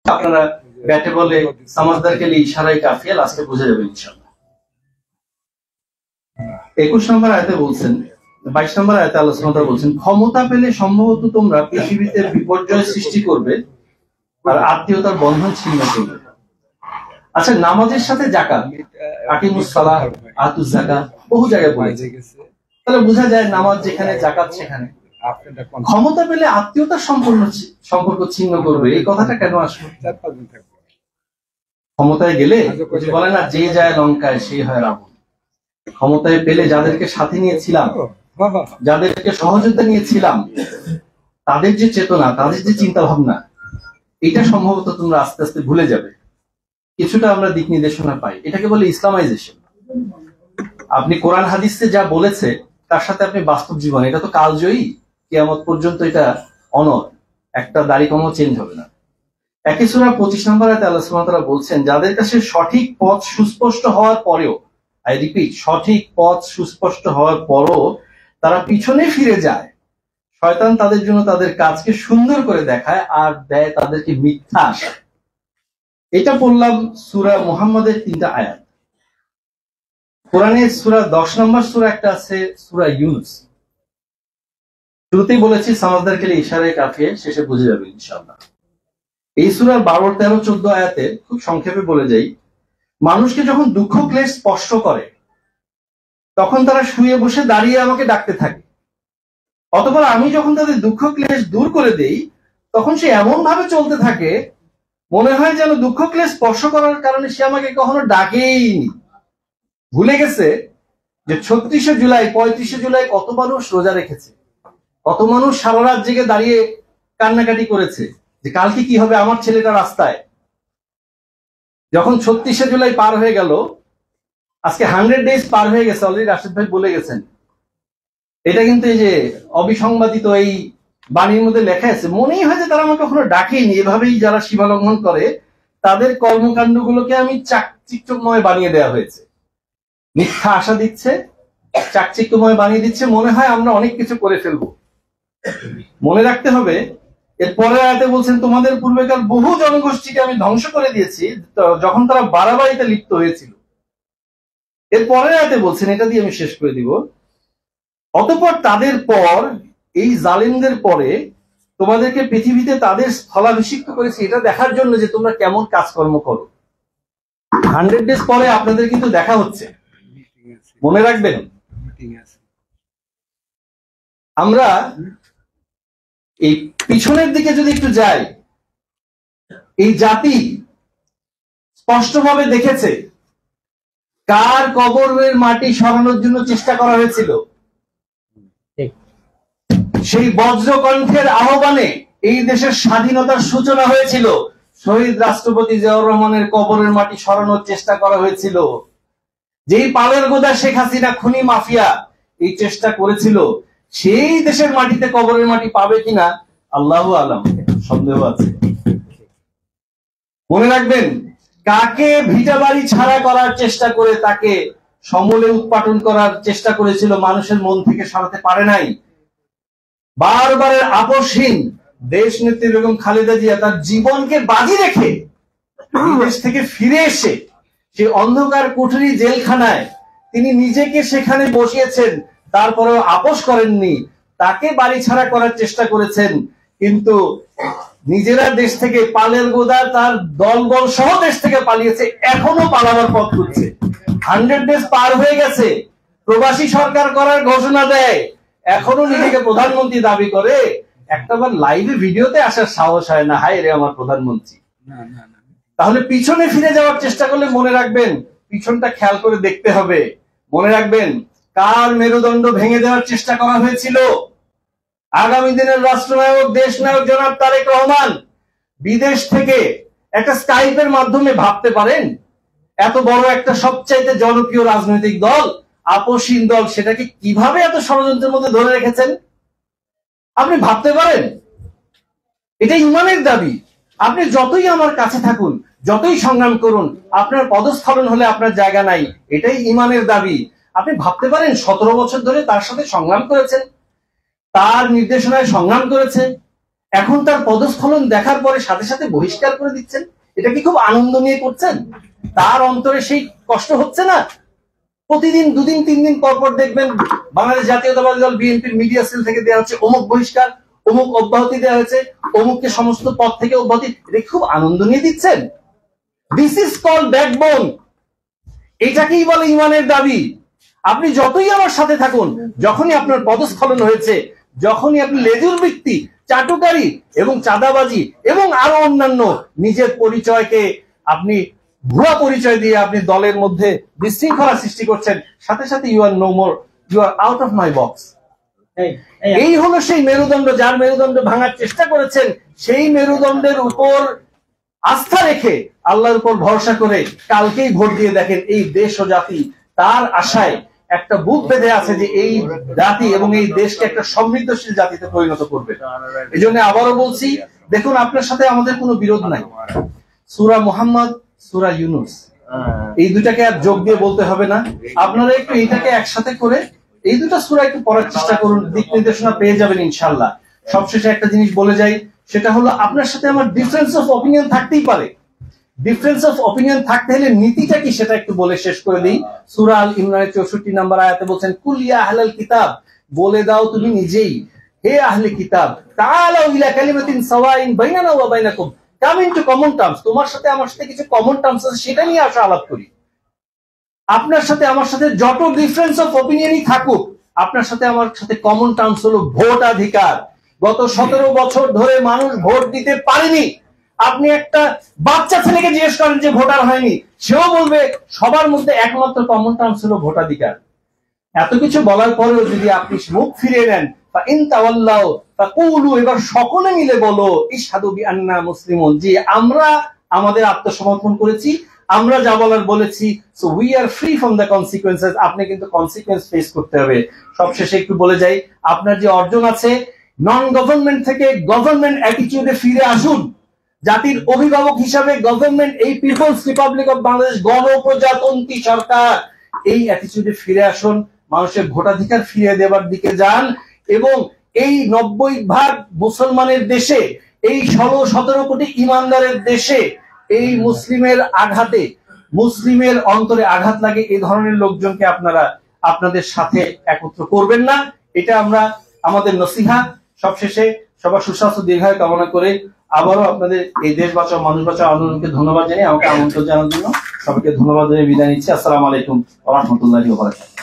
আপনারা ব্যাটে বলে সমাজদার কে লিয়ে ইশারায় কাফিয়া লাস্টে বুঝে যাবে ইনশাআল্লাহ। 21 নম্বর আয়াতে বলছেন, 22 নম্বর আয়াতে আল্লাহ সুবহানাহু ওয়া তাআলা বলছেন, ক্ষমতা পেলে সম্ভবত তোমরা পৃথিবীতে বিপর্যয় সৃষ্টি করবে আর আত্মীয়তার বন্ধন ছিন্ন করবে। আচ্ছা, নামাজের সাথে যাকাত, আকিমুস সালাহ, আতুজ যাকাত বহু জায়গায় বলেছে, তাহলে বোঝা যায় নামাজ যেখানে যাকাত সেখানে। ক্ষমতা পেলে আত্মীয়তার সম্পর্ক ছিন্ন করবে, এই কথাটা কেন আসবে? ক্ষমতায় গেলে বলে না, যে যায় লঙ্কায় সেই হয় রাবণ। ক্ষমতায় পেলে যাদেরকে সাথে নিয়েছিলাম, যাদেরকে সহযোগিতা নিয়েছিলাম, তাদের যে চেতনা, তাদের যে চিন্তা ভাবনা, এটা সম্ভবত তোমরা আস্তে আস্তে ভুলে যাবে। কিছুটা আমরা দিক নির্দেশনা পাই, এটাকে বলে ইসলামাইজেশন। আপনি কোরআন হাদিসে যা বলেছে তার সাথে আপনি বাস্তব জীবন, এটা তো কালজয়ী, কিয়ামত পর্যন্ত এটা অনর, একটা দাড়ি কমও চেঞ্জ হবে না। একই সূরা 25 নম্বর আয়াতে আল্লাহ সুবহানাহু ওয়া তাআলা বলছেন, যাদের কাছে সঠিক পথ সুস্পষ্ট হওয়ার পরেও, আই রিপিট, সঠিক পথ সুস্পষ্ট হওয়ার পরও তারা পিছনে ফিরে যায়, শয়তান তাদের জন্য তাদের কাজকে সুন্দর করে দেখায় আর দেয় তাদেরকে মিথ্যা আশা। এটা বললাম সূরা মুহাম্মাদের 3টা আয়াত। কোরআনের সূরা 10 নম্বর সূরা একটা আছে, সূরা ইউনুস। শুরুতেই বলেছি সমাজদারকে ইশারায় কাফিয়ে, শেষে বুঝে যাবে ইনশাআল্লাহ। এই সূরার 12, 13, 14 আয়াতে খুব সংক্ষেপে বলে যাই, মানুষকে যখন দুঃখ ক্লেশ স্পর্শ করে তখন তারা শুয়ে বসে দাঁড়িয়ে আমাকে ডাকতে থাকে, অতঃপর আমি যখন তাদের দুঃখ ক্লেশ দূর করে দেই তখন সে এমন ভাবে চলতে থাকে মনে হয় যেন দুঃখ ক্লেশ স্পর্শ করার কারণে সে আমাকে কখনো ডাকেইনি। ভুলে গেছে যে 36শে জুলাই, 35শে জুলাই কত মানুষ রোজা রেখেছে, কত মানুষ সারা রাত জেগে দাঁড়িয়ে কান্নাকাটি করেছে যে কালকে কি হবে আমার ছেলেটা রাস্তায়। যখন 36শে জুলাই পার হয়ে গেল, আজকে 100 ডেজ পার হয়ে গেছে, অলরেডি রাশিদ ভাই বলে গেছেন। এটা কিন্তু এই যে অবিসংবাদিত এই বাণীর মধ্যে লেখা আছে, মনেই হয় যে তারা আমাকে কখনো ডাকেনি। এভাবেই যারা সীমা লঙ্ঘন করে তাদের কর্মকাণ্ড গুলোকে আমি চাকচিক্যময় বানিয়ে দেওয়া হয়েছে, মিথ্যা আশা দিচ্ছে, চাকচিক্যময় বানিয়ে দিচ্ছে, মনে হয় আমরা অনেক কিছু করে ফেলবো। মনে রাখতে হবে, এর পরের আয়াতে বলছেন, তোমাদের পূর্বেকার বহু জনগোষ্ঠীকে আমি ধ্বংস করে দিয়েছি যখন তারা বাড়াবাড়িতে লিপ্ত হয়েছিল। এর পরের আয়াতে বলছেন, এটা দিয়ে আমি শেষ করে দিব, অতঃপর তাদের পর, এই জালিমদের পরে তোমাদেরকে পৃথিবীতে তাদের স্থলাভিষিক্ত করেছি এটা দেখার জন্য যে তোমরা কেমন কাজকর্ম করো। 100 ডেজ পরে আপনাদের কিন্তু দেখা হচ্ছে, মনে রাখবেন। আমরা এই পিছনের দিকে যদি একটু যাই, এই জাতি স্পষ্টভাবে দেখেছে কার কবরের মাটি সরানোর জন্য চেষ্টা করা হয়েছিল। সেই বজ্রকণ্ঠের আহ্বানে এই দেশের স্বাধীনতার সূচনা হয়েছিল। শহীদ রাষ্ট্রপতি জিয়াউর রহমানের কবরের মাটি সরানোর চেষ্টা করা হয়েছিল। যেই পালের গোদা শেখ হাসিনা খুনি মাফিয়া এই চেষ্টা করেছিল, সেই দেশের মাটিতে কবরের মাটি পাবে কিনা আল্লাহু আলাম, সন্দেহ আছে। মনে রাখবেন, কাকে ভিটা বাড়ি ছাড়া করার চেষ্টা করে তাকে সমূলে উৎপাটন করার চেষ্টা করেছিল, মানুষের মন থেকে সরাতে পারে নাই। বারবারের আপসহীন দেশ নেত্রী বেগম খালেদা জিয়া তার জীবনকে বাজি রেখে বিদেশ থেকে ফিরে এসে সে অন্ধকার কুঠুরি জেলখানায় তিনি নিজেকে সেখানে বসিয়েছেন, তারপরেও আপোষ করেননি। তাকে বাড়ি ছাড়া করার চেষ্টা করেছেন, কিন্তু নিজেরা দেশ থেকে পালের গোদা তার দলবল সহ দেশ থেকে পালিয়েছে, এখনো পালাবার পথ খুঁজছে। 100 ডেজ পার হয়ে গেছে, প্রবাসী সরকার করার ঘোষণা দেয়, এখনো নিজেকে প্রধানমন্ত্রী দাবি করে। একটাবার লাইভে ভিডিওতে আসার সাহস হয় না, হায় রে আমার প্রধানমন্ত্রী। তাহলে পিছনে ফিরে যাওয়ার চেষ্টা করলে মনে রাখবেন, পিছনটা খেয়াল করে দেখতে হবে। মনে রাখবেন, কার মেরুদণ্ড ভেঙে দেওয়ার চেষ্টা করা হয়েছিল। আগামী দিনের রাষ্ট্রনায়ক, দেশ নায়ক জনাব তারেক রহমান বিদেশ থেকে একটা স্কাইপের মাধ্যমে, ভাবতে পারেন এত বড় একটা সবচাইতে জনপ্রিয় রাজনৈতিক দল, আপসহীন দল, সেটাকে কিভাবে এত ষড়যন্ত্রের মধ্যে ধরে রেখেছেন আপনি ভাবতে পারেন? এটা ইমানের দাবি। আপনি যতই আমার কাছে থাকুন, যতই সংগ্রাম করুন, আপনার পদস্খলন হলে আপনার জায়গা নাই, এটাই ইমানের দাবি। আপনি ভাবতে পারেন 17 বছর ধরে তার সাথে সংগ্রাম করেছেন, তার নির্দেশনায় সংগ্রাম করেছে, এখন তার পদস্খলন দেখার পরে সাথে সাথে বহিষ্কার করে দিচ্ছেন। এটা কি খুব আনন্দ নিয়ে করছেন? তার অন্তরে সেই কষ্ট হচ্ছে না? প্রতিদিন 2 দিন 3 দিন পর পর দেখবেন বাংলাদেশ জাতীয়তাবাদী দল বিএনপির মিডিয়া সেল থেকে দেওয়া হচ্ছে অমুক বহিষ্কার, অমুক অব্যাহতি দেওয়া হয়েছে, অমুককে সমস্ত পদ থেকে অব্যাহতি। এটা খুব আনন্দ নিয়ে দিচ্ছেন। This is call backbone. এটাকেই বলে ইমানের দাবি। আপনি যতই আমার সাথে থাকুন, যখনই আপনার পদস্খলন হয়েছে, যখনই আপনি লেজুর বৃত্তি, চাটুকারি এবং চাঁদাবাজি এবং আরো অন্যান্য নিজের পরিচয়কে আপনি ভুয়া পরিচয় দিয়ে আপনি দলের মধ্যে বিশৃঙ্খলা সৃষ্টি করছেন, সাথে সাথে you are no more, you are out of my box. এই হলো সেই মেরুদণ্ড, যার মেরুদণ্ড ভাঙার চেষ্টা করেছেন। সেই মেরুদণ্ডের উপর আস্থা রেখে, আল্লাহর উপর ভরসা করে কালকেই ভোট দিয়ে দেখেন এই দেশ ও জাতি তার আশায় একটা বুক বেঁধে আছে যে এই জাতি এবং এই দেশকে একটা সমৃদ্ধশীল জাতিতে পরিণত করবে। এই জন্য আবারও বলছি, দেখুন আপনার সাথে আমাদের কোনো বিরোধ নাই। সূরা মুহাম্মদ, সূরা ইউনূস, এই দুটাকে আর যোগ দিয়ে বলতে হবে না। আপনারা একটু এইটাকে একসাথে করে এই দুটা সূরা একটু পড়ার চেষ্টা করুন, দিক নির্দেশনা পেয়ে যাবেন ইনশাআল্লাহ। সবশেষে একটা জিনিস বলে যাই, সেটা হলো আপনার সাথে আমার ডিফারেন্স অফ অপিনিয়ন থাকতেই পারে। ডিফারেন্স অফ অপিনিয়ন থাকতে হলে নীতিটা কি সেটা একটু বলে শেষ করে দিই। সূরা আল ইমরানের 64 নম্বর আয়াতে বলছেন, কুল ইয়া আহলাল কিতাব, বলে দাও তুমি নিজেই, হে আহলে কিতাব, তাআলাউ ইলা কালিমাতিন সাওয়াইন বাইনানা ওয়া বাইনাকুম, কাম ইনটু কমন টার্মস। তোমার সাথে আমার সাথে কিছু কমন টার্মস আছে, সেটা নিয়ে আসো, আলাপ করি। আপনার সাথে আমার সাথে যত ডিফারেন্স অফ অপিনিয়নই থাকুক, আপনার সাথে আমার সাথে কমন টার্মস হলো ভোটাধিকার। গত 17 বছর ধরে মানুষ ভোট দিতে পারেনি। আপনি একটা বাচ্চা ছেলেকে জিজ্ঞেস করেন যে ভোটার হয়নি, সেও বলবে সবার মধ্যে একমাত্র কমন টার্মস হলো ভোটাধিকার। এত কিছু বলার পরেও যদি আপনি মুখ ফিরিয়ে নেন, এবার সকলে মিলে বলো ইশহাদু বিআন্না মুসলিমুন, যে আমরা আমাদের আত্মসমর্পণ করেছি, আমরা যা বলার বলেছি, so we are free from the consequences. আপনি কিন্তু কনসিকুয়েন্স ফেস করতে হবে। সবশেষে একটু বলে যাই, আপনার যে অর্জন আছে, নন গভর্নমেন্ট থেকে গভর্নমেন্ট অ্যাটিটিউডে ফিরে আসুন। জাতির অভিভাবক হিসাবে গভর্নমেন্ট, এই পিপলস রিপাবলিক অফ বাংলাদেশ, গণপ্রজাতন্ত্রী সরকার, এই অ্যাটিটিউডে ফিরে আসুন। মানুষের ভোটাধিকার ফিরিয়ে দেওয়ার দিকে যান এবং এই 90% মুসলমানের দেশে, এই 16-17 কোটি ইমানদারের দেশে, এই মুসলিমের আঘাতে, মুসলিমের অন্তরে আঘাত লাগে, এই ধরনের লোকজনকে আপনারা আপনাদের সাথে একত্র করবেন না। এটা আমরা আমাদের নসিহা। সবশেষে সবার সুস্বাস্থ্য দীর্ঘায়ু কামনা করে আবারও আপনাদের এই দেশ বাঁচাও মানুষ বাঁচাও আন্দোলনকে ধন্যবাদ জানিয়ে, আমাকে আমন্ত্রণ জানানোর জন্য সবাইকে ধন্যবাদ জানিয়ে বিদায় নিচ্ছি। আসসালামু আলাইকুম ওয়া রাহমাতুল্লাহি ওয়া বারাকাতুহু।